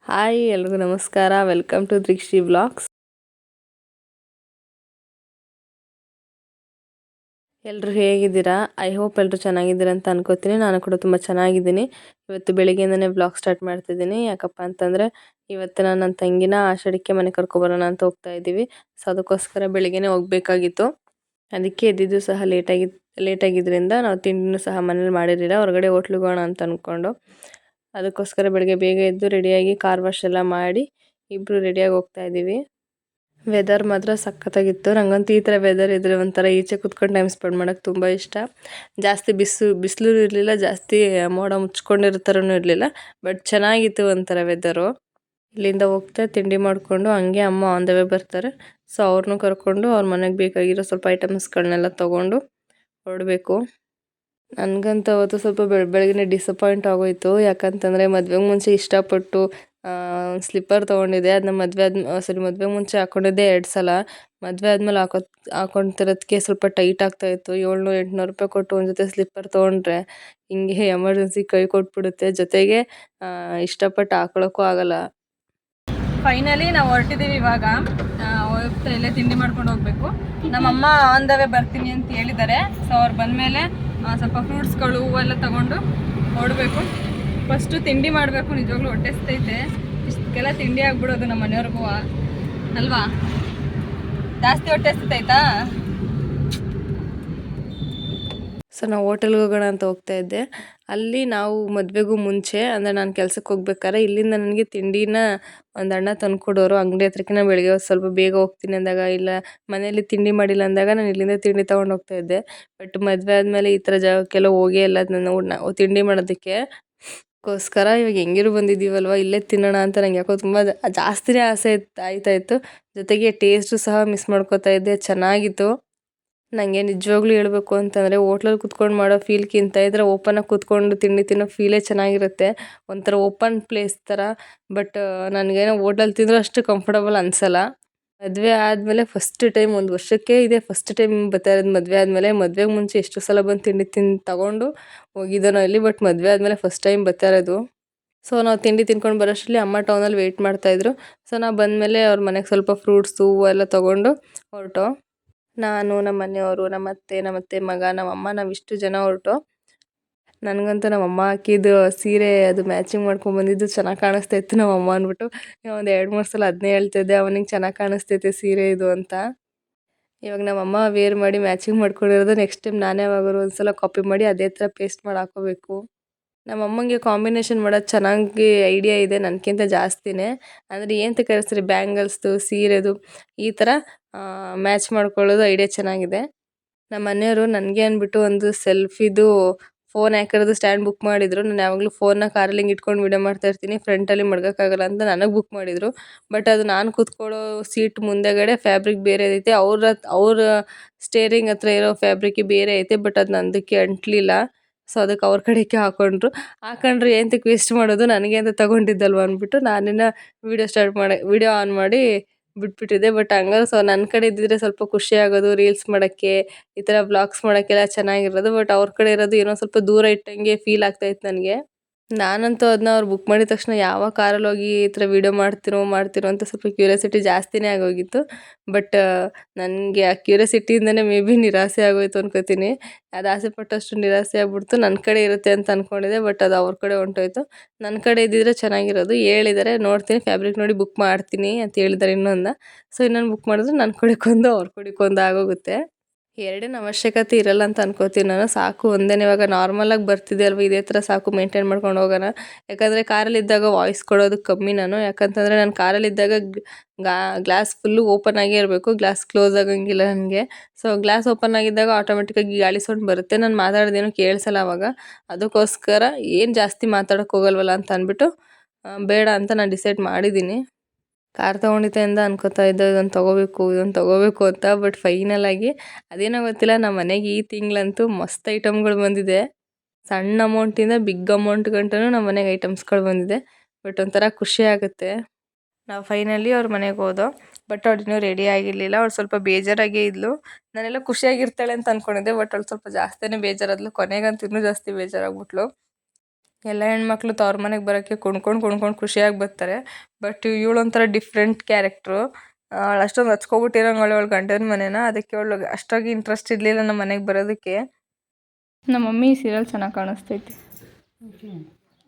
Hi ಎಲ್ರಿಗೂ ನಮಸ್ಕಾರ. Welcome to ದೃಷ್ಟಿ ವ್ಲಾಗ್ಸ್. ಎಲ್ಲರೂ ಹೇಗಿದ್ದೀರಾ? ಐ ಹೋಪ್ ಎಲ್ಲರೂ ಚೆನ್ನಾಗಿದ್ದೀರಾ ಅಂತ ಅನ್ಕೋತೀನಿ. ನಾನು ಕೂಡ ತುಂಬ ಚೆನ್ನಾಗಿದ್ದೀನಿ. ಇವತ್ತು ಬೆಳಿಗ್ಗೆಯಿಂದನೇ ವ್ಲಾಗ್ ಸ್ಟಾರ್ಟ್ ಮಾಡ್ತಿದ್ದೀನಿ. ಯಾಕಪ್ಪ ಅಂತಂದರೆ ಇವತ್ತು ನಾನು ನನ್ನ ತಂಗಿನ ಆಷಾಢಕ್ಕೆ ಮನೆ ಕರ್ಕೊಬರೋಣ ಅಂತ ಹೋಗ್ತಾ ಇದ್ದೀವಿ. ಸೊ ಅದಕ್ಕೋಸ್ಕರ ಬೆಳಿಗ್ಗೆನೇ ಹೋಗಬೇಕಾಗಿತ್ತು. ಅದಕ್ಕೆ ಎದ್ದಿದ್ದು ಸಹ ಲೇಟಾಗಿದ್ದರಿಂದ ನಾವು ತಿಂಡಿನೂ ಸಹ ಮನೇಲಿ ಮಾಡಿರಲಿಲ್ಲ. ಹೊರಗಡೆ ಹೋಟ್ಲಿಗೆ ಹೋಗೋಣ ಅಂತ ಅಂದ್ಕೊಂಡು ಅದಕ್ಕೋಸ್ಕರ ಬೆಳಗ್ಗೆ ಬೇಗ ಎದ್ದು ರೆಡಿಯಾಗಿ ಕಾರ್ ವಾಶ್ ಎಲ್ಲ ಮಾಡಿ ಇಬ್ಬರು ರೆಡಿಯಾಗಿ ಹೋಗ್ತಾ ಇದ್ದೀವಿ. ವೆದರ್ ಮಾತ್ರ ಸಖತ್ತಾಗಿತ್ತು. ನನಗಂತೂ ಈ ಥರ ವೆದರ್ ಇದ್ದರೆ ಒಂಥರ ಈಚೆ ಕುತ್ಕೊಂಡು ಟೈಮ್ ಸ್ಪೆಂಡ್ ಮಾಡೋಕ್ಕೆ ತುಂಬ ಇಷ್ಟ. ಜಾಸ್ತಿ ಬಿಸಿಲು ಇರಲಿಲ್ಲ, ಜಾಸ್ತಿ ಮೋಡ ಮುಚ್ಕೊಂಡಿರೋ ಥರನೂ ಇರಲಿಲ್ಲ. ಬಟ್ ಚೆನ್ನಾಗಿತ್ತು ಒಂಥರ ವೆದರು. ಇಲ್ಲಿಂದ ಹೋಗ್ತಾ ತಿಂಡಿ ಮಾಡಿಕೊಂಡು ಹಂಗೆ ಅಮ್ಮ ಆನ್ ದ ವೇ ಬರ್ತಾರೆ. ಸೊ ಅವ್ರನ್ನೂ ಕರ್ಕೊಂಡು ಅವ್ರ ಮನೆಗೆ ಬೇಕಾಗಿರೋ ಸ್ವಲ್ಪ ಐಟಮ್ಸ್ಗಳನ್ನೆಲ್ಲ ತೊಗೊಂಡು ಹೊರಡಬೇಕು. ನನಗಂತೂ ಅವತ್ತು ಸ್ವಲ್ಪ ಬೆಳಗ್ಗೆ ಡಿಸಪಾಯಿಂಟ್ ಆಗೋಯಿತು. ಯಾಕಂತಂದರೆ ಮದುವೆಗೆ ಮುಂಚೆ ಇಷ್ಟಪಟ್ಟು ಸ್ಲಿಪ್ಪರ್ ತೊಗೊಂಡಿದ್ದೆ. ಅದನ್ನ ಮದುವೆಗೆ ಮುಂಚೆ ಹಾಕ್ಕೊಂಡಿದ್ದೆ 2 ಸಲ. ಮದುವೆ ಆದಮೇಲೆ ಹಾಕೊತಿರೋದಕ್ಕೆ ಸ್ವಲ್ಪ ಟೈಟ್ ಆಗ್ತಾಯಿತ್ತು. 700-800 ರೂಪಾಯಿ ಕೊಟ್ಟು ಒಂದು ಜೊತೆ ಸ್ಲಿಪ್ಪರ್ ತೊಗೊಂಡ್ರೆ ಹಿಂಗೆ ಎಮರ್ಜೆನ್ಸಿ ಕೈ ಕೊಟ್ಬಿಡುತ್ತೆ. ಜೊತೆಗೆ ಇಷ್ಟಪಟ್ಟು ಹಾಕೊಳ್ಳೋಕ್ಕೂ ಆಗಲ್ಲ. ಫೈನಲಿ ನಾವು ಹೊರಟಿದ್ದೀವಿ. ಇವಾಗ ಹೋಗ್ತಾ ಇಲ್ಲೇ ತಿಂಡಿ ಮಾಡ್ಕೊಂಡು ಹೋಗಬೇಕು. ನಮ್ಮಮ್ಮ ಆನ್ ದ ವೇ ಬರ್ತೀನಿ ಅಂತ ಹೇಳಿದ್ದಾರೆ. ಸೊ ಅವ್ರು ಬಂದಮೇಲೆ ಸ್ವಲ್ಪ ಫ್ರೂಟ್ಸ್ಗಳು ಹೂವೆಲ್ಲ ತಗೊಂಡು ಹೊರಡಬೇಕು. ಫಸ್ಟು ತಿಂಡಿ ಮಾಡಬೇಕು. ನಿಜವಾಗ್ಲೂ ಹೊಟ್ಟೆ ಹಸ್ತೈತೆ. ಇಷ್ಟಕ್ಕೆಲ್ಲ ತಿಂಡಿ ಆಗ್ಬಿಡೋದು ನಮ್ಮ ಮನೆಯವ್ರಿಗೂ ಅಲ್ವಾ? ಜಾಸ್ತಿ ಹೊಟ್ಟೆ ಹಸ್ತೈತಾ? ಸೊ ನಾವು ಹೋಟೆಲ್ಗೆ ಹೋಗೋಣ ಅಂತ ಹೋಗ್ತಾ ಇದ್ದೆ. ಅಲ್ಲಿ ನಾವು ಮದುವೆಗೂ ಮುಂಚೆ ಅಂದರೆ ನಾನು ಕೆಲಸಕ್ಕೆ ಹೋಗ್ಬೇಕಾದ್ರೆ ಇಲ್ಲಿಂದ ನನಗೆ ತಿಂಡಿನ ಒಂದು ಅಣ್ಣ ತಂದು ಕೊಡೋರು ಅಂಗಡಿ ಹತ್ರಕ್ಕೆ. ನಾನು ಬೆಳಗ್ಗೆ ಸ್ವಲ್ಪ ಬೇಗ ಹೋಗ್ತೀನಿ ಅಂದಾಗ, ಇಲ್ಲ ಮನೇಲಿ ತಿಂಡಿ ಮಾಡಿಲ್ಲ ಅಂದಾಗ ನಾನು ಇಲ್ಲಿಂದ ತಿಂಡಿ ತೊಗೊಂಡು ಹೋಗ್ತಾ ಇದ್ದೆ. ಬಟ್ ಮದುವೆ ಆದಮೇಲೆ ಈ ಥರ ಜಾಗಕ್ಕೆಲ್ಲ ಹೋಗೇ ಇಲ್ಲ ನಾವು ತಿಂಡಿ ಮಾಡೋದಕ್ಕೆ. ಗೋಸ್ಕರ ಇವಾಗ ಹೆಂಗಿರು ಬಂದಿದ್ದೀವಲ್ವ, ಇಲ್ಲೇ ತಿನ್ನೋಣ ಅಂತ ನಂಗೆ ಯಾಕೋ ತುಂಬ ಜಾಸ್ತಿನೇ ಆಸೆ ಆಯ್ತಾಯಿತ್ತು. ಜೊತೆಗೆ ಟೇಸ್ಟು ಸಹ ಮಿಸ್ ಮಾಡ್ಕೋತಾ ಇದ್ದೆ. ಚೆನ್ನಾಗಿತ್ತು. ನನಗೆ ನಿಜವಾಗ್ಲೂ ಹೇಳಬೇಕು ಅಂತಂದರೆ ಹೋಟ್ಲಲ್ಲಿ ಕುತ್ಕೊಂಡು ಮಾಡೋ ಫೀಲ್ಗಿಂತ ಈ ಥರ ಓಪನಾಗಿ ಕೂತ್ಕೊಂಡು ತಿಂಡಿ ತಿನ್ನೋ ಫೀಲೇ ಚೆನ್ನಾಗಿರುತ್ತೆ. ಒಂಥರ ಓಪನ್ ಪ್ಲೇಸ್ ಥರ. ಬಟ್ ನನಗೇನೋ ಹೋಟ್ಲಲ್ಲಿ ತಿಂದರೂ ಅಷ್ಟು ಕಂಫರ್ಟಬಲ್ ಅನಿಸಲ್ಲ. ಮದುವೆ ಆದಮೇಲೆ ಫಸ್ಟ್ ಟೈಮ್, 1 ವರ್ಷಕ್ಕೆ ಇದೆ ಫಸ್ಟ್ ಟೈಮ್ ಬರ್ತಾ ಇರೋದು ಮದುವೆ ಆದಮೇಲೆ. ಮದುವೆಗೆ ಮುಂಚೆ ಎಷ್ಟು ಸಲ ಬಂದು ತಿಂಡಿ ತಗೊಂಡು ಹೋಗಿದ್ದೋ ಇಲ್ಲಿ. ಬಟ್ ಮದುವೆ ಆದಮೇಲೆ ಫಸ್ಟ್ ಟೈಮ್ ಬರ್ತಾ ಇರೋದು. ಸೊ ನಾವು ತಿಂಡಿ ತಿನ್ಕೊಂಡು ಬರೋಷ್ಟರಲ್ಲಿ ಅಮ್ಮ ಟೌನಲ್ಲಿ ವೆಯ್ಟ್ ಮಾಡ್ತಾಯಿದ್ರು. ಸೊ ನಾವು ಬಂದಮೇಲೆ ಅವ್ರ ಮನೆಗೆ ಸ್ವಲ್ಪ ಫ್ರೂಟ್ಸು ಹೂವು ಎಲ್ಲ ತೊಗೊಂಡು ಹೊರಟು. ನಾನು, ನಮ್ಮ ಮನೆಯವರು, ನಮ್ಮ ಅತ್ತೆ ಮಗ, ನಮ್ಮಮ್ಮ, ನಾವಿಷ್ಟು ಜನ ಹೊರಟು. ನನಗಂತೂ ನಮ್ಮಮ್ಮ ಹಾಕಿದ್ದು ಸೀರೆ ಅದು ಮ್ಯಾಚಿಂಗ್ ಮಾಡ್ಕೊಂಡು ಬಂದಿದ್ದು ಚೆನ್ನಾಗಿ ಕಾಣಿಸ್ತಾ ಇತ್ತು ನಮ್ಮಮ್ಮ ಅಂದ್ಬಿಟ್ಟು. ಒಂದು 2-3 ಸಲ ಅದನ್ನೇ ಹೇಳ್ತಿದ್ದೆ, ಅವನಿಗೆ ಚೆನ್ನಾಗಿ ಕಾಣಿಸ್ತೈತೆ ಸೀರೆ ಇದು ಅಂತ. ಇವಾಗ ನಮ್ಮಮ್ಮ ವೇರ್ ಮಾಡಿ ಮ್ಯಾಚಿಂಗ್ ಮಾಡ್ಕೊಂಡಿರೋದು ನೆಕ್ಸ್ಟ್ ಟೈಮ್ ನಾನೇ ಯಾವಾಗಾದ್ರು ಒಂದು ಸಲ ಕಾಪಿ ಮಾಡಿ ಅದೇ ಥರ ಪೇಸ್ಟ್ ಮಾಡಿ ಹಾಕೋಬೇಕು. ನಮ್ಮಮ್ಮಂಗೆ ಕಾಂಬಿನೇಷನ್ ಮಾಡೋದು ಚೆನ್ನಾಗಿ ಐಡಿಯಾ ಇದೆ, ನನಗಿಂತ ಜಾಸ್ತಿನೇ. ಅಂದರೆ ಏನಂತ ಕರೆಸ್ತಾರೆ, ಬ್ಯಾಂಗಲ್ಸ್ದು, ಸೀರೆದು ಈ ಥರ ಮ್ಯಾಚ್ ಮಾಡ್ಕೊಳ್ಳೋದು ಐಡಿಯಾ ಚೆನ್ನಾಗಿದೆ. ನಮ್ಮ ಮನೆಯವರು ನನಗೆ ಅಂದ್ಬಿಟ್ಟು ಒಂದು ಸೆಲ್ಫಿದು ಫೋನ್ ಹಾಕಿರೋದು ಸ್ಟ್ಯಾಂಡ್ ಬುಕ್ ಮಾಡಿದರು. ನಾನು ಯಾವಾಗಲೂ ಫೋನ್ನ ಕಾರಲ್ಲಿ ಹಿಂಗೆ ಇಟ್ಕೊಂಡು ವೀಡಿಯೋ ಮಾಡ್ತಾ ಇರ್ತೀನಿ, ಫ್ರಂಟಲ್ಲಿ ಮಡ್ಗೋಕ್ಕಾಗಲ್ಲ ಅಂತ ನನಗೆ ಬುಕ್ ಮಾಡಿದರು. ಬಟ್ ಅದು ನಾನು ಕೂತ್ಕೊಳ್ಳೋ ಸೀಟ್ ಮುಂದೆಗಡೆ ಫ್ಯಾಬ್ರಿಕ್ ಬೇರೆ ಐತೆ, ಅವ್ರ ಸ್ಟೇರಿಂಗ್ ಹತ್ರ ಇರೋ ಫ್ಯಾಬ್ರಿಕ್ ಬೇರೆ ಐತೆ. ಬಟ್ ಅದು ನಂದಕ್ಕೆ ಅಂಟಲಿಲ್ಲ. ಸೊ ಅದಕ್ಕೆ ಅವ್ರ ಕಡೆಗೆ ಹಾಕೊಂಡ್ರೆ ಏನಂತಕ್ಕೆ ವೇಸ್ಟ್ ಮಾಡೋದು, ನನಗೆ ಅಂತ ತೊಗೊಂಡಿದ್ದಲ್ವ ಅಂದ್ಬಿಟ್ಟು ನಾನಿನ್ನು ವೀಡಿಯೋ ಆನ್ ಮಾಡಿ ಬಿಟ್ಬಿಟ್ಟಿದ್ದೆ. ಬಟ್ ಹಂಗಾದ್ರೆ ಸೊ ನನ್ನ ಕಡೆ ಇದ್ದಿದ್ರೆ ಸ್ವಲ್ಪ ಖುಷಿ ಆಗೋದು, ರೀಲ್ಸ್ ಮಾಡೋಕ್ಕೆ, ಈ ಥರ ವ್ಲಾಗ್ಸ್ ಮಾಡೋಕ್ಕೆಲ್ಲ ಚೆನ್ನಾಗಿರೋದು. ಬಟ್ ಅವ್ರ ಕಡೆ ಇರೋದು ಏನೋ ಸ್ವಲ್ಪ ದೂರ ಇಟ್ಟಂಗೆ ಫೀಲ್ ಆಗ್ತಾಯಿತ್ತು ನನಗೆ. ನಾನಂತೂ ಅದನ್ನ ಅವ್ರು ಬುಕ್ ಮಾಡಿದ ತಕ್ಷಣ ಯಾವ ಕಾರಲ್ಲಿ ಹೋಗಿ ಈ ಥರ ವೀಡಿಯೋ ಮಾಡ್ತಿರೋ ಅಂತ ಸ್ವಲ್ಪ ಕ್ಯೂರಿಯಾಸಿಟಿ ಜಾಸ್ತಿನೇ ಆಗೋಗಿತ್ತು. ಬಟ್ ನನಗೆ ಆ ಕ್ಯೂರಿಯಾಸಿಟಿಯಿಂದನೇ ಮೇ ಬಿ ನಿರಾಸೆ ಆಗೋಯ್ತು ಅನ್ಕೋತೀನಿ. ಅದು ಆಸೆ ಪಟ್ಟಷ್ಟು ನಿರಾಸೆ ಆಗ್ಬಿಡ್ತು. ನನ್ನ ಕಡೆ ಇರುತ್ತೆ ಅಂತ ಅಂದ್ಕೊಂಡಿದ್ದೆ, ಬಟ್ ಅದು ಅವ್ರ ಕಡೆ ಹೊಂಟೋಯ್ತು. ನನ್ನ ಕಡೆ ಇದ್ದಿದ್ರೆ ಚೆನ್ನಾಗಿರೋದು. ಹೇಳಿದ್ದಾರೆ, ನೋಡ್ತೀನಿ, ಫ್ಯಾಬ್ರಿಕ್ ನೋಡಿ ಬುಕ್ ಮಾಡ್ತೀನಿ ಅಂತ ಹೇಳಿದ್ದಾರೆ ಇನ್ನೊಂದು. ಸೊ ಇನ್ನೊಂದು ಬುಕ್ ಮಾಡಿದ್ರೆ ನನ್ನ ಕಡೆಗೊಂದು ಅವ್ರ ಕಡೆಗೊಂದು ಆಗೋಗುತ್ತೆ. 2 ಅವಶ್ಯಕತೆ ಇರಲ್ಲ ಅಂತ ಅನ್ಕೋತೀನಿ ನಾನು. ಸಾಕು ಒಂದೇನೇ. ಇವಾಗ ನಾರ್ಮಲಾಗಿ ಬರ್ತಿದೆ ಅಲ್ವ, ಇದೇ ಥರ ಸಾಕು, ಮೇಂಟೈನ್ ಮಾಡ್ಕೊಂಡು ಹೋಗೋಣ. ಯಾಕಂದರೆ ಕಾರಲ್ಲಿದ್ದಾಗ ವಾಯ್ಸ್ ಕೊಡೋದು ಕಮ್ಮಿ ನಾನು. ಯಾಕಂತಂದರೆ ನಾನು ಕಾರಲ್ಲಿದ್ದಾಗ ಗ್ಲಾಸ್ ಫುಲ್ಲು ಓಪನ್ ಆಗೇ ಇರಬೇಕು, ಗ್ಲಾಸ್ ಕ್ಲೋಸ್ ಆಗಂಗಿಲ್ಲ ನನಗೆ. ಸೊ ಗ್ಲಾಸ್ ಓಪನ್ ಆಗಿದ್ದಾಗ ಆಟೋಮೆಟಿಕ್ಕಾಗಿ ಗಾಳಿ ಸೌಂಡ್ ಬರುತ್ತೆ, ನಾನು ಮಾತಾಡೋದೇನು ಕೇಳಿಸಲ್ಲ ಆವಾಗ. ಅದಕ್ಕೋಸ್ಕರ ಏನು ಜಾಸ್ತಿ ಮಾತಾಡೋಕ್ಕೆ ಹೋಗಲ್ವಲ್ಲ ಅಂತ ಅಂದ್ಬಿಟ್ಟು ಬೇಡ ಅಂತ ನಾನು ಡಿಸೈಡ್ ಮಾಡಿದ್ದೀನಿ. ಕಾರ್ ತೊಗೊಂಡಿದ್ದೆಯಿಂದ ಅನ್ಕೋತಾ ಇದ್ದೆ ಇದೊಂದು ತೊಗೋಬೇಕು ಅಂತ. ಬಟ್ ಫೈನಲಾಗಿ ಅದೇನೋ ಗೊತ್ತಿಲ್ಲ, ನಮ್ಮ ಮನೆಗೆ ಈ ತಿಂಗಳಂತೂ ಮಸ್ತ್ ಐಟಮ್ಗಳು ಬಂದಿದೆ. ಸಣ್ಣ ಅಮೌಂಟಿಂದ ಬಿಗ್ ಅಮೌಂಟ್ ಗಂಟನೂ ನಮ್ಮ ಮನೆಗೆ ಐಟಮ್ಸ್ಗಳು ಬಂದಿದೆ. ಬಟ್ ಒಂಥರ ಖುಷಿ ಆಗುತ್ತೆ. ನಾವು ಫೈನಲಿ ಅವ್ರ ಮನೆಗೆ ಹೋದೋ. ಬಟ್ ಅವ್ಳು ಇನ್ನೂ ರೆಡಿ ಆಗಿರಲಿಲ್ಲ. ಅವಳು ಸ್ವಲ್ಪ ಬೇಜಾರಾಗೇ ಇದ್ಲು. ನಾನೆಲ್ಲ ಖುಷಿಯಾಗಿರ್ತಾಳೆ ಅಂತ ಅಂದ್ಕೊಂಡಿದ್ದೆ. ಬಟ್ ಅವಳು ಸ್ವಲ್ಪ ಜಾಸ್ತಿನೇ ಬೇಜಾರಾದ್ಲು. ಕೊನೆಗಂತೂ ಇನ್ನೂ ಜಾಸ್ತಿ ಬೇಜಾರಾಗ್ಬಿಟ್ಲು. ಎಲ್ಲ ಹೆಣ್ಮಕ್ಳು ತವ್ರ ಮನೆಗೆ ಬರೋಕ್ಕೆ ಕುಣ್ಕೊಂಡು ಖುಷಿಯಾಗಿ ಬರ್ತಾರೆ. ಬಟ್ ಇವಳೊಂಥರ ಡಿಫ್ರೆಂಟ್ ಕ್ಯಾರೆಕ್ಟ್ರು. ಅವಳು ಅಷ್ಟೊಂದು ಹಚ್ಕೊಬಿಟ್ಟಿರೋಂಗಳೆ ಅವಳು ಗಂಡನ ಮನೇನ. ಅದಕ್ಕೆ ಅವಳಿಗೆ ಅಷ್ಟಾಗಿ ಇಂಟ್ರೆಸ್ಟ್ ಇರಲಿಲ್ಲ ನಮ್ಮ ಮನೆಗೆ ಬರೋದಕ್ಕೆ. ನಮ್ಮ ಮಮ್ಮಿ ಸೀರಿಯಲ್ ಚೆನ್ನಾಗಿ ಕಾಣಿಸ್ತೈತಿ.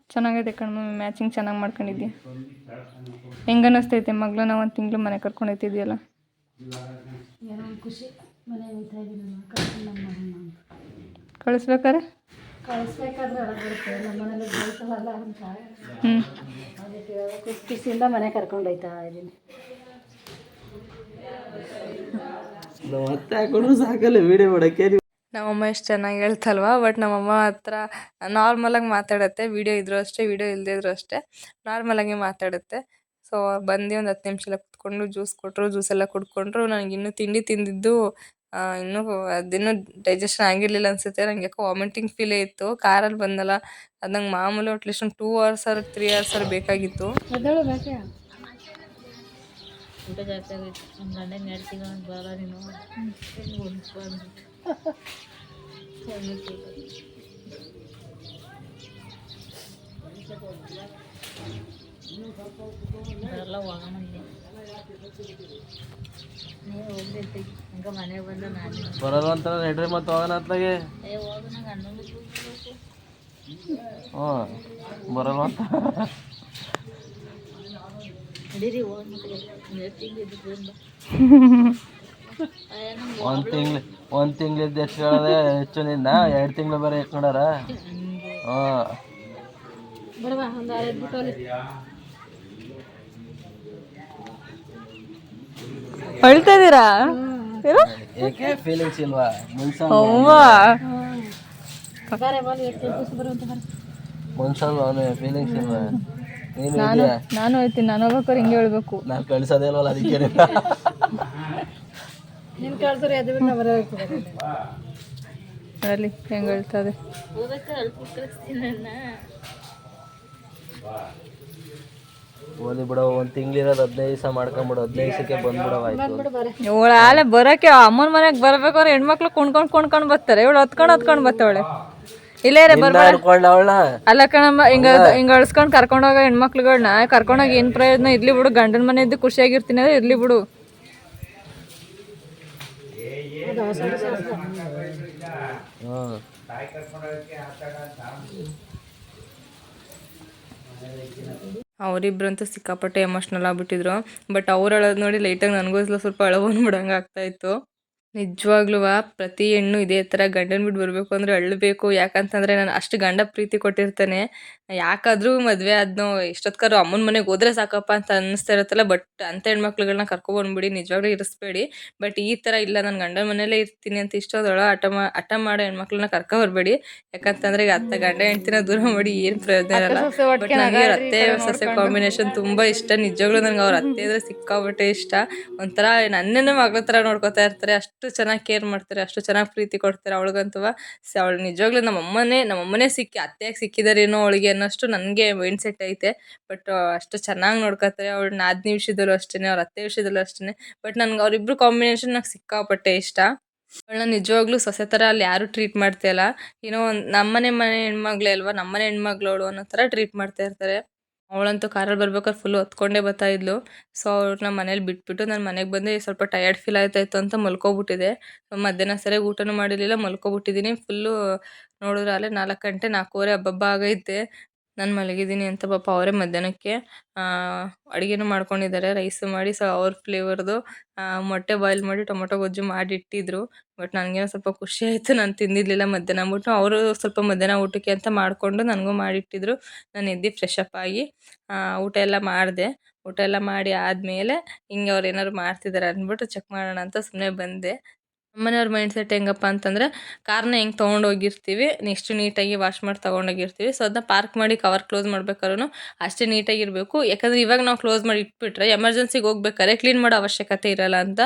ಚೆನ್ನಾಗೈತೆ ಕಣ್ಮಮ್ಮಿ, ಮ್ಯಾಚಿಂಗ್ ಚೆನ್ನಾಗಿ ಮಾಡ್ಕೊಂಡಿದ್ಯಾ. ಹೆಂಗೆ ಅನ್ನಿಸ್ತೈತೆ ಮಗಳನ್ನ ಒಂದು ತಿಂಗಳು ಮನೆ ಕರ್ಕೊಂಡು ಹೋಗ್ತಿದ್ಯಲ್ಲ? ಕಳಿಸ್ಬೇಕಾರೆ ಖುಷಿಯಿಂದ ಮನೆ ಕರ್ಕೊಂಡು ಹೋಯ್ತಾ ಇದ್ದೀನಿ. ಸಾಕಲ್ಲ ವಿಡಿಯೋ ಮಾಡಕ್ಕೆ. ನಮ್ಮಮ್ಮ ಎಷ್ಟು ಚೆನ್ನಾಗಿ ಹೇಳ್ತಲ್ವಾ. ಬಟ್ ನಮ್ಮಮ್ಮ ಹತ್ರ ನಾರ್ಮಲಾಗಿ ಮಾತಾಡುತ್ತೆ. ವಿಡಿಯೋ ಇದ್ರೂ ಅಷ್ಟೇ, ವಿಡಿಯೋ ಇಲ್ಲದೇ ಇದ್ರೂ ಅಷ್ಟೇ ನಾರ್ಮಲಾಗಿ ಮಾತಾಡುತ್ತೆ. ಸೊ ಬಂದು ಒಂದು 10 ನಿಮಿಷ ಎಲ್ಲ ಕುತ್ಕೊಂಡು ಜ್ಯೂಸ್ ಕೊಟ್ಟರು, ಜ್ಯೂಸೆಲ್ಲ ಕುಡ್ಕೊಂಡ್ರು. ನನಗೆ ಇನ್ನೂ ತಿಂಡಿ ತಿಂದಿದ್ದು ಇನ್ನೂ ಅದಿನ್ನೂ ಡೈಜೆಷನ್ ಆಗಿರಲಿಲ್ಲ ಅನಿಸುತ್ತೆ. ನನಗೆ ಯಾಕೋ ವಾಮಿಟಿಂಗ್ ಫೀಲೇ ಇತ್ತು. ಕಾರಲ್ಲಿ ಬಂದಲ್ಲ, ಅದು ನಂಗೆ ಮಾಮೂಲಿ ಅಟ್ಲೀಸ್ಟ್ ಒಂದು 2 ಅವರ್ಸ್ 3 ಅವರ್ಸ್ ಬೇಕಾಗಿತ್ತು. ಊಟ ಜಾಸ್ತಿ ಆಗೋಯ್ತು. ನಮ್ಮ ಗಂಡನ 2 ತಿಂಗಳು ಬರಲ್ಲ ನೀನು ಬರಲ್ಲ ಹೋಗೋಣ. ನೀವು ಹೋಗ್ಬೇಕು ಹಂಗ ಮನೆಗೆ ಬಂದು ನಾನು ಬರಲ್ಲ ಅಂತ ನಡ್ರಿ ಮತ್ತೆ ಹೋಗೋಣ ಅತ್ಲಾಗೆ. ಹೋಗ ನಂಗೆ ಅಣ್ಣ ಬರಲ್ಲ ಅಂತ ನಡೀರಿ ಹೋಗಿ ಮತ್ತೆ 2 ತಿಂಗಳು ಇದ್ದು ಒಂದ್ ತಿಂಗ್ಳಿದ್ದು ಎಷ್ಟು ಹೇಳದೆ ಹೆಚ್ಚು ನಿಂದ 2 ತಿಂಗಳು ಬೇರೆ ಇಟ್ಕೊಂಡಾರ. ಬಡವಾ ಒಂದು 6 ಬಿಟ್ಟು ಅಳ್ತಾ ಇದ್ದೀರಾ? ಏಕೆ ಫೀಲಿಂಗ್ಸ್ ಇಲ್ವಾ? ಮನ್ಸಲ್ವಾ ಅವನು ಫೀಲಿಂಗ್ಸ್ ಇಲ್ವಾ? ನೀನು ನಾನು ಹೇಳ್ತೀನಿ, ನಾನು ಹೋಗ್ಬೇಕಾರೆ ಹಿಂಗೆ ಹೇಳ್ಬೇಕು. ನಾನು ಕಳ್ಸೋದೇ ಇಲ್ವಲ್ಲ, ಅದಕ್ಕೆ ನಿನ್ನ ಕಳ್ಸೋರು ಎದ್ದು ಬಿಟ್ಟು ಬರೋ ಅಲ್ಲಿ ಹೆಂಗೆ ಹೇಳ್ತದೆ. ಹೋಗ್ಬೇಕು ಅಲ್ಪ ಕಳಿಸ್ತೀನಿ ನನ್ನ ಓದಿ ಬಿಡೋ. 1 ತಿಂಗಳಿರೋದು 15 ದಿವಸ ಮಾಡ್ಕೊಂಬಿಡು. 15 ದಿವಸಕ್ಕೆ ಬಂದ್ಬಿಡವಾಯ್ತು. ಇವಳು ಆಲೆ ಬರೋಕೆ ಅಮ್ಮನ ಮನೆಗೆ ಬರ್ಬೇಕಾದ್ರೆ ಹೆಣ್ಮಕ್ಳು ಕುಣ್ಕೊಂಡು ಬರ್ತಾರೆ. ಇವಳು ಹತ್ಕೊಂಡು ಬರ್ತಾವಳೆ. ಇಲ್ಲೇ ರೇ ಅವಳ ಅಲ್ಲ ಕಣಮ್ಮ, ಹಿಂಗ ಅಳ್ಸ್ಕೊಂಡು ಕರ್ಕೊಂಡೋಗ ಹೆಣ್ಮಕ್ಳುಗಳನ್ನ ಕರ್ಕೊಂಡೋಗಿ ಏನು ಪ್ರಯೋಜನ? ಇರ್ಲಿ ಬಿಡು, ಗಂಡನ ಮನೆ ಇದ್ದು ಖುಷಿಯಾಗಿರ್ತೀನಿ ಅಂದ್ರೆ ಇರ್ಲಿ ಬಿಡು. ಅವರಿಬ್ರಂತೂ ಸಿಕ್ಕಾಪಟ್ಟೆ ಎಮೋಷ್ನಲ್ ಆಗ್ಬಿಟ್ಟಿದ್ರು. ಬಟ್ ಅವ್ರು ಅಳೋದು ನೋಡಿ ಲೈಟಾಗಿ ನನಗೂ ಸ್ವಲ್ಪ ಅಳ ಬಂದ್ಬಿಡಂಗೆ ಆಗ್ತಾಯಿತ್ತು. ನಿಜವಾಗ್ಲೂ ಪ್ರತಿ ಹೆಣ್ಣು ಇದೇ ಥರ ಗಂಡನ ಬಿಟ್ಟು ಬರಬೇಕು ಅಂದರೆ ಅಳ್ಳಬೇಕು. ಯಾಕಂತಂದರೆ ನಾನು ಅಷ್ಟು ಗಂಡ ಪ್ರೀತಿ ಕೊಟ್ಟಿರ್ತಾನೆ. ಯಾಕಾದರೂ ಮದುವೆ ಆದ್ನೋ ಎಷ್ಟೊತ್ಕಾದ್ರು ಅಮ್ಮನ ಮನೆಗೆ ಹೋದ್ರೆ ಸಾಕಪ್ಪ ಅಂತ ಅನ್ನಿಸ್ತಾ ಇರುತ್ತಲ್ಲ. ಬಟ್ ಅಂಥ ಹೆಣ್ಮಕ್ಳುಗಳನ್ನ ಕರ್ಕೊಬಂದ್ಬಿಡಿ, ನಿಜವಾಗ್ಲೂ ಇರಿಸ್ಬೇಡಿ. ಬಟ್ ಈ ಥರ ಇಲ್ಲ, ನಾನು ಗಂಡನ ಮನೆಯಲ್ಲೇ ಇರ್ತೀನಿ ಅಂತ ಇಷ್ಟೊಂದು ಹಠ ಮಾಡೋ ಹೆಣ್ಮಕ್ಳನ್ನ ಕರ್ಕೊಬರ್ಬೇಡಿ. ಯಾಕಂತಂದರೆ ಈಗ ಗಂಡ ಹೆಂಡ್ತಿನ ದೂರ ಮಾಡಿ ಏನು ಪ್ರಯೋಜನ ಇರಲ್ಲ. ಬಟ್ ನನಗೆ ಅವ್ರ ಅತ್ತೆ ಸೊಸೆ ಕಾಂಬಿನೇಷನ್ ತುಂಬ ಇಷ್ಟ. ನಿಜವಾಗ್ಲೂ ನನಗೆ ಅವ್ರ ಅತ್ತೆ ಅಂದರೆ ಸಿಕ್ಕಾಪಟ್ಟೆ ಇಷ್ಟ. ಒಂಥರ ನನ್ನನ್ನೇ ಮಗಳ ಥರ ನೋಡ್ಕೊತಾ ಇರ್ತಾರೆ. ಅಷ್ಟು ಚೆನ್ನಾಗಿ ಕೇರ್ ಮಾಡ್ತಾರೆ, ಅಷ್ಟು ಚೆನ್ನಾಗಿ ಪ್ರೀತಿ ಕೊಡ್ತಾರೆ. ಅವಳಿಗಂತೂ ಅವಳು ನಿಜವಾಗ್ಲೂ ನಮ್ಮಮ್ಮನೇ ಅತ್ತೆಯಾಗಿ ಸಿಕ್ಕಿದಾರೇನೋ ಅವಳಿಗೆ ಅನ್ನೋಷ್ಟು ನನಗೆ ಮೈಂಡ್ ಸೆಟ್ ಐತೆ. ಬಟ್ ಅಷ್ಟು ಚೆನ್ನಾಗಿ ನೋಡ್ಕೊತಾರೆ. ಅವಳು ನಾದಿನಿ ವಿಷಯದಲ್ಲೂ ಅಷ್ಟೇ, ಅವ್ರ ಅತ್ತೆ ವಿಷಯದಲ್ಲೂ ಅಷ್ಟೇ. ಬಟ್ ನನಗೆ ಅವರಿಬ್ರು ಕಾಂಬಿನೇಷನ್ ನಂಗೆ ಸಿಕ್ಕಾಪಟ್ಟೆ ಇಷ್ಟ. ಅವಳನ್ನ ನಿಜವಾಗ್ಲೂ ಸೊಸೆ ಥರ ಅಲ್ಲಿ ಯಾರೂ ಟ್ರೀಟ್ ಮಾಡ್ತಾಯಿಲ್ಲ. ಏನೋ ಒಂದು ಮನೆ ಹೆಣ್ಮಗಳೇ ಅಲ್ವಾ, ನಮ್ಮನೆ ಹೆಣ್ಮಗ್ಳು ಅವಳು ಅನ್ನೋ ಥರ ಟ್ರೀಟ್ ಮಾಡ್ತಾ ಇರ್ತಾರೆ. ಅವಳಂತೂ ಕಾರಲ್ಲಿ ಬರ್ಬೇಕಾದ್ರೆ ಫುಲ್ಲು ಹೊತ್ಕೊಂಡೇ ಬರ್ತಾಯಿದ್ಲು. ಸೊ ಅವ್ರನ್ನ ಮನೇಲಿ ಬಿಟ್ಬಿಟ್ಟು ನಾನು ಮನೆಗೆ ಬಂದು ಸ್ವಲ್ಪ ಟಯರ್ಡ್ ಫೀಲ್ ಆಯ್ತಾಯಿತ್ತು ಅಂತ ಮಲ್ಕೊಬಿಟ್ಟಿದೆ. ಮಧ್ಯಾಹ್ನ ಸರಿಯಾಗಿ ಊಟನೂ ಮಾಡಿರಲಿಲ್ಲ, ಮಲ್ಕೊಬಿಟ್ಟಿದ್ದೀನಿ. ಫುಲ್ಲು ನೋಡಿದ್ರೆ ಅಲ್ಲೇ 4 ಗಂಟೆ 4:15 ಹಬ್ಬ ಆಗೈತೆ. ನಾನು ಮಲಗಿದ್ದೀನಿ ಅಂತ ಪಾಪ ಅವರೇ ಮಧ್ಯಾಹ್ನಕ್ಕೆ ಅಡುಗೆನೂ ಮಾಡ್ಕೊಂಡಿದ್ದಾರೆ. ರೈಸು ಮಾಡಿ ಅವ್ರ ಫ್ಲೇವರ್ದು ಮೊಟ್ಟೆ ಬಾಯ್ಲ್ ಮಾಡಿ ಟೊಮೊಟೊ ಗೊಜ್ಜು ಮಾಡಿಟ್ಟಿದ್ರು. ಬಟ್ ನನಗೇನೋ ಸ್ವಲ್ಪ ಖುಷಿ ಆಯಿತು, ನಾನು ತಿಂದಿರಲಿಲ್ಲ ಮಧ್ಯಾಹ್ನ ಅಂದ್ಬಿಟ್ಟು. ಅವರು ಸ್ವಲ್ಪ ಮಧ್ಯಾಹ್ನ ಊಟಕ್ಕೆ ಅಂತ ಮಾಡಿಕೊಂಡು ನನಗೂ ಮಾಡಿಟ್ಟಿದ್ರು. ನಾನು ಎದ್ದು ಫ್ರೆಶ್ ಅಪ್ ಆಗಿ ಊಟ ಎಲ್ಲ ಮಾಡಿದೆ. ಊಟ ಎಲ್ಲ ಮಾಡಿ ಆದಮೇಲೆ ಹಿಂಗೆ ಅವ್ರು ಏನಾದ್ರು ಮಾಡ್ತಿದ್ದಾರೆ ಅಂದ್ಬಿಟ್ಟು ಚೆಕ್ ಮಾಡೋಣ ಅಂತ ಸುಮ್ಮನೆ ಬಂದೆ. ನಮ್ಮನೆಯವ್ರ ಮೈಂಡ್ ಸೆಟ್ ಹೆಂಗಪ್ಪ ಅಂತಂದರೆ, ಕಾರ್ನ ಹೆಂಗೆ ತೊಗೊಂಡೋಗಿರ್ತೀವಿ, ನೆಕ್ಸ್ಟ್ ನೀಟಾಗಿ ವಾಶ್ ಮಾಡಿ ತೊಗೊಂಡೋಗಿರ್ತೀವಿ. ಸೊ ಅದನ್ನ ಪಾರ್ಕ್ ಮಾಡಿ ಕವರ್ ಕ್ಲೋಸ್ ಮಾಡ್ಬೇಕಾದ್ರೂ ಅಷ್ಟೇ ನೀಟಾಗಿರಬೇಕು. ಯಾಕಂದರೆ ಇವಾಗ ನಾವು ಕ್ಲೋಸ್ ಮಾಡಿ ಇಟ್ಬಿಟ್ರೆ ಎಮರ್ಜೆನ್ಸಿಗೆ ಹೋಗ್ಬೇಕಾದ್ರೆ ಕ್ಲೀನ್ ಮಾಡೋ ಅವಶ್ಯಕತೆ ಇರಲ್ಲ ಅಂತ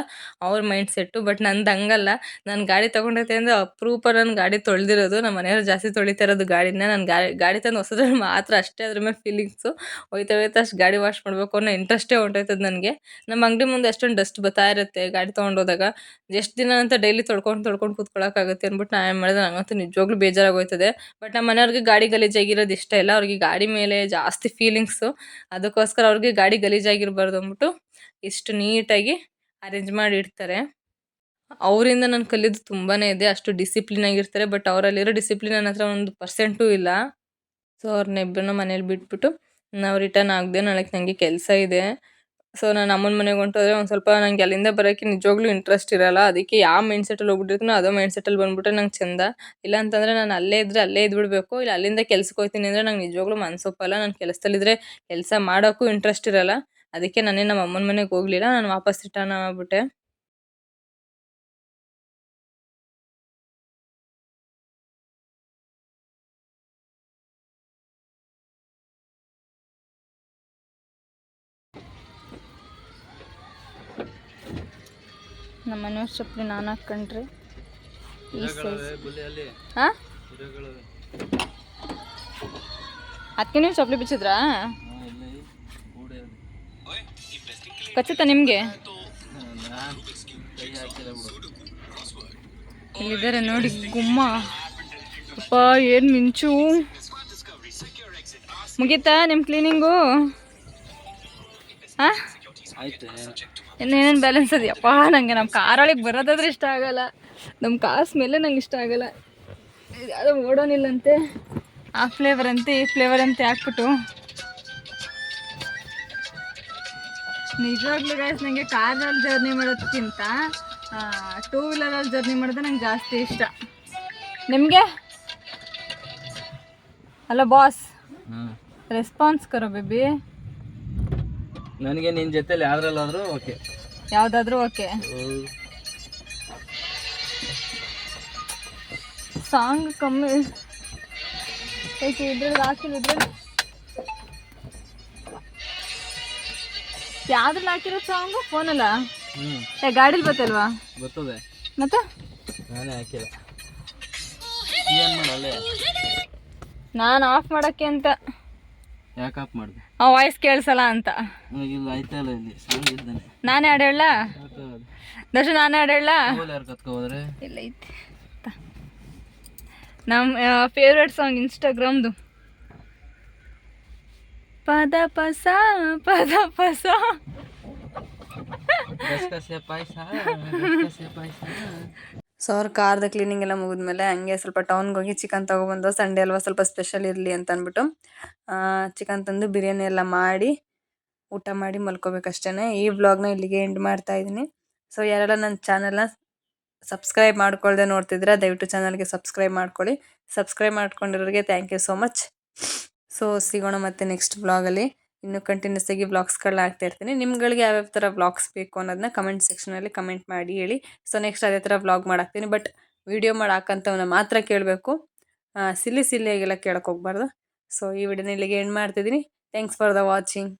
ಅವ್ರ ಮೈಂಡ್ ಸೆಟ್ಟು. ಬಟ್ ನಂದು ಹಂಗಲ್ಲ. ನಾನು ಗಾಡಿ ತೊಗೊಂಡೈತೆ ಅಂದರೆ ಅಪರೂಪ ನನ್ನ ಗಾಡಿ ತೊಳೆದಿರೋದು. ನಮ್ಮ ಮನೆಯವ್ರು ಜಾಸ್ತಿ ತೊಳಿತಾ ಇರೋದು ಗಾಡಿನ. ನಾನು ಗಾಡಿ ತಂದು ಹೊಸದ್ರಲ್ಲಿ ಮಾತ್ರ ಅಷ್ಟೇ ಅದ್ರ ಮೇಲೆ ಫೀಲಿಂಗ್ಸು. ಹೋಯ್ತಾ ಅಷ್ಟು ಗಾಡಿ ವಾಶ್ ಮಾಡಬೇಕು ಅನ್ನೋ ಇಂಟ್ರೆಸ್ಟೇ ಹೊಂಟೋಯ್ತದೆ ನನಗೆ. ನಮ್ಮ ಅಂಗಡಿ ಮುಂದೆ ಅಷ್ಟೊಂದು ಡಸ್ಟ್ ಬರ್ತಾ ಇರುತ್ತೆ ಗಾಡಿ ತೊಗೊಂಡೋದಾಗ. ಎಷ್ಟು ದಿನ ಅಂತ ಅಂತ ಡೈಲಿ ತೊಳ್ಕೊಂಡು ಕೂತ್ಕೊಳ್ಳೋಕ್ಕಾಗುತ್ತೆ ಅಂದ್ಬಿಟ್ಟು ನಾನು ಏನು ಮಾಡಿದೆ, ನನಗಂತೂ ನಿಜವಾಗ್ಲೂ ಬೇಜಾರಾಗೋಯ್ತದೆ. ಬಟ್ ನಮ್ಮ ಮನೆಯವ್ರಿಗೆ ಗಾಡಿ ಗಲೀಜಾಗಿರೋದು ಇಷ್ಟ ಇಲ್ಲ. ಅವ್ರಿಗೆ ಗಾಡಿ ಮೇಲೆ ಜಾಸ್ತಿ ಫೀಲಿಂಗ್ಸು. ಅದಕ್ಕೋಸ್ಕರ ಅವ್ರಿಗೆ ಗಾಡಿ ಗಲೀಜಾಗಿರಬಾರ್ದು ಅಂದ್ಬಿಟ್ಟು ಇಷ್ಟು ನೀಟಾಗಿ ಅರೇಂಜ್ ಮಾಡಿ ಇಡ್ತಾರೆ. ಅವರಿಂದ ನಾನು ಕಲಿಯೋದು ತುಂಬಾ ಇದೆ. ಅಷ್ಟು ಡಿಸಿಪ್ಲಿನ್ ಆಗಿರ್ತಾರೆ. ಬಟ್ ಅವರಲ್ಲಿರೋ ಡಿಸಿಪ್ಲಿನ್ ನನ್ನ ಹತ್ರ 1% ಇಲ್ಲ. ಸೊ ಅವ್ರನ್ನಿಬ್ಬರನ್ನ ಮನೇಲಿ ಬಿಟ್ಬಿಟ್ಟು ನಾವು ರಿಟರ್ನ್ ಆಗದೆ, ನಾಳೆ ನನಗೆ ಕೆಲಸ ಇದೆ. ಸೊ ನಾನು ಅಮ್ಮನ ಮನೆಗೆ ಹೊಂಟೋದ್ರೆ ಒಂದು ಸ್ವಲ್ಪ ನನಗೆ ಅಲ್ಲಿಂದ ಬರೋಕ್ಕೆ ನಿಜವಾಗ್ಲೂ ಇಂಟ್ರೆಸ್ಟ್ ಇರಲ್ಲ. ಅದಕ್ಕೆ ಯಾವ ಮೈಂಡ್ಸೆಟ್ಟಲ್ಲಿ ಹೋಗ್ಬಿಟ್ಟಿರ್ತೀನೋ ಅದೇ ಮೈಂಡ್ಸೆಟ್ಟಲ್ಲಿ ಬಂದ್ಬಿಟ್ರೆ ನಂಗೆ ಚೆಂದ. ಇಲ್ಲ ಅಂತಂದರೆ ನಾನು ಅಲ್ಲೇ ಇದ್ದರೆ ಅಲ್ಲೇ ಇದ್ಬಿಡ್ಬೇಕು. ಇಲ್ಲ ಅಲ್ಲಿಂದ ಕೆಲ್ಸಕ್ಕೆ ಹೋಗ್ತೀನಿ ಅಂದರೆ ನಂಗೆ ನಿಜವಾಗ್ಲೂ ಮನಸ್ಸು ಒಪ್ಪಲ್ಲ. ನಾನು ಕೆಲಸದಲ್ಲಿದ್ದರೆ ಕೆಲಸ ಮಾಡೋಕ್ಕೂ ಇಂಟ್ರೆಸ್ಟ್ ಇರಲ್ಲ. ಅದಕ್ಕೆ ನಾನೇ ನಮ್ಮ ಅಮ್ಮನ ಮನೆಗೆ ಹೋಗಲಿಲ್ಲ. ನಾನು ವಾಪಸ್ ರಿಟರ್ನ್ ಆಗ್ಬಿಟ್ಟೆ. ನಮ್ಮ ಮನೆಯವ್ರ ಚಪ್ಪಲಿ ನಾನು ಹಾಕ್ಕೊಂಡ್ರೆ ಈ ಸೈಜ್. ಹಾಂ, ಅದಕ್ಕೆ ನೀವು ಚಪ್ಪಲಿ ಬಿಚ್ಚಿದ್ರಾ? ಕಚ್ಚುತ್ತಾ ನಿಮಗೆ? ಇಲ್ಲಿದ್ದಾರೆ ನೋಡಿ ಗುಮ್ಮ. ಅಪ್ಪ ಏನು ಮಿಂಚು. ಮುಗೀತಾ ನಿಮ್ಮ ಕ್ಲೀನಿಂಗು? ಹಾಂ, ಇನ್ನೇನೇನು ಬ್ಯಾಲೆನ್ಸ್ ಅದೆಯಪ್ಪ. ನನಗೆ ನಮ್ಮ ಕಾರೊಳಗೆ ಬರೋದಾದ್ರೆ ಇಷ್ಟ ಆಗಲ್ಲ. ನಮ್ಮ ಕಾರ್ ಸ್ಮೆಲ್ಲೇ ನಂಗೆ ಇಷ್ಟ ಆಗಲ್ಲ. ಯಾವುದೋ ಓಡೋನಿಲ್ಲಂತೆ, ಆ ಫ್ಲೇವರ್ ಅಂತೆ ಈ ಫ್ಲೇವರ್ ಅಂತೆ ಹಾಕ್ಬಿಟ್ಟು. ನಿಜವಾಗ್ಲೂ ಗೈಸ್, ನನಗೆ ಕಾರಲ್ಲಿ ಜರ್ನಿ ಮಾಡೋದಕ್ಕಿಂತ 2 ವೀಲರಲ್ಲಿ ಜರ್ನಿ ಮಾಡೋದು ನಂಗೆ ಜಾಸ್ತಿ ಇಷ್ಟ. ನಿಮಗೆ? ಹಲೋ ಬಾಸ್, ರೆಸ್ಪಾನ್ಸ್ ಕರೋ ಬೇಬಿ. ನನಗೆ ನಿನ್ನ ಜೊತೆಲಿ ಯಾವ್ದ್ರಲ್ಲಾದರೂ ಓಕೆ, ಯಾವುದಾದ್ರೂ ಓಕೆ. ಸಾಂಗ್ ಕಮ್ಮಿ ಇದ್ರಲ್ಲಿ ಹಾಕಿಲ್ಲ. ಇದ್ರಲ್ಲಿ ಯಾವ್ದ್ರಲ್ಲಿ ಹಾಕಿರೋ ಸಾಂಗು? ಫೋನಲ್ಲ? ಗಾಡೀಲಿ ಬರ್ತಲ್ವಾ? ಬರ್ತದೆ. ಮತ್ತೆ ನಾನೇ ಹಾಕಿಲ್ಲ. ಏನು ಮಾಡಲ್ಲೇ? ನಾನು ಆಫ್ ಮಾಡೋಕ್ಕೆ ಅಂತ. ಯಾಕೆ ಆಫ್ ಮಾಡಿದೆ? ಆ ವಾಯ್ಸ್ ಕೇಳಿಸಲ್ಲ ಅಂತ. ಇಲ್ಲ ಆಯ್ತಲ್ಲ, ಇಲ್ಲಿ ಸಾಂಗ್ ಇದ್ದಾನೆ. ನಾನೇ ಹಾಡು ಹೇಳ ದರ್ಶನ್? ನಾನೇ ಹಾಡು ಹೇಳ? ಯಾರು ಕತ್ಕೋದ್ರೆ ಇಲ್ಲ ಐತಿ. ನಮ್ಮ ಫೇವ್ರೆಟ್ ಸಾಂಗ್ ಇನ್ಸ್ಟಾಗ್ರಾಮ್ದು. ಪದ ಪಸ ಪದ ಪಸ. ಸೊ ಅವ್ರ ಕಾರ್ದ ಕ್ಲೀನಿಂಗ್ ಎಲ್ಲ ಮುಗಿದ್ಮೇಲೆ ಹಂಗೆ ಸ್ವಲ್ಪ ಟೌನ್ಗೆ ಹೋಗಿ ಚಿಕನ್ ತೊಗೊಬಂದು. ಸಂಡೇ ಅಲ್ವಾ, ಸ್ವಲ್ಪ ಸ್ಪೆಷಲ್ ಇರಲಿ ಅಂತ ಅಂದ್ಬಿಟ್ಟು ಚಿಕನ್ ತಂದು ಬಿರಿಯಾನಿ ಎಲ್ಲ ಮಾಡಿ ಊಟ ಮಾಡಿ ಮಲ್ಕೋಬೇಕಷ್ಟೇ. ಈ ವ್ಲಾಗ್ನ ಇಲ್ಲಿಗೆ ಎಂಡ್ ಮಾಡ್ತಾ ಇದ್ದೀನಿ. ಸೊ ಯಾರೆಲ್ಲ ನನ್ನ ಚಾನಲ್ನ ಸಬ್ಸ್ಕ್ರೈಬ್ ಮಾಡ್ಕೊಳ್ದೆ ನೋಡ್ತಿದ್ರೆ ದಯವಿಟ್ಟು ಚಾನಲ್ಗೆ ಸಬ್ಸ್ಕ್ರೈಬ್ ಮಾಡ್ಕೊಳ್ಳಿ. ಸಬ್ಸ್ಕ್ರೈಬ್ ಮಾಡ್ಕೊಂಡಿರೋರಿಗೆ thank you so much. So ಸಿಗೋಣ ಮತ್ತೆ ನೆಕ್ಸ್ಟ್ ವ್ಲಾಗಲ್ಲಿ. ಇನ್ನೂ ಕಂಟಿನ್ಯೂಸ್ ಆಗಿ ವ್ಲಾಗ್ಸ್ಗಳನ್ನ ಹಾಕ್ತಾ ಇರ್ತೀನಿ. ನಿಮ್ಗಳಿಗೆ ಯಾವ್ಯಾವ ಥರ ವ್ಲಾಗ್ಸ್ ಬೇಕು ಅನ್ನೋದನ್ನ ಕಮೆಂಟ್ ಸೆಕ್ಷನಲ್ಲಿ ಕಮೆಂಟ್ ಮಾಡಿ ಹೇಳಿ. ಸೊ ನೆಕ್ಸ್ಟ್ ಅದೇ ಥರ ವ್ಲಾಗ್ ಮಾಡಾಕ್ತೀನಿ. ಬಟ್ ವಿಡಿಯೋ ಮಾಡಾಕಂತವನ್ನ ಮಾತ್ರ ಕೇಳಬೇಕು, ಸಿಲ್ಲಿಯಾಗೆಲ್ಲ ಕೇಳಕ್ಕೆ ಹೋಗ್ಬಾರ್ದು. ಸೊ ಈ ವಿಡಿಯೋನ ಇಲ್ಲಿಗೆ ಎಂಡ್ ಮಾಡ್ತಿದ್ದೀನಿ. Thanks for the watching.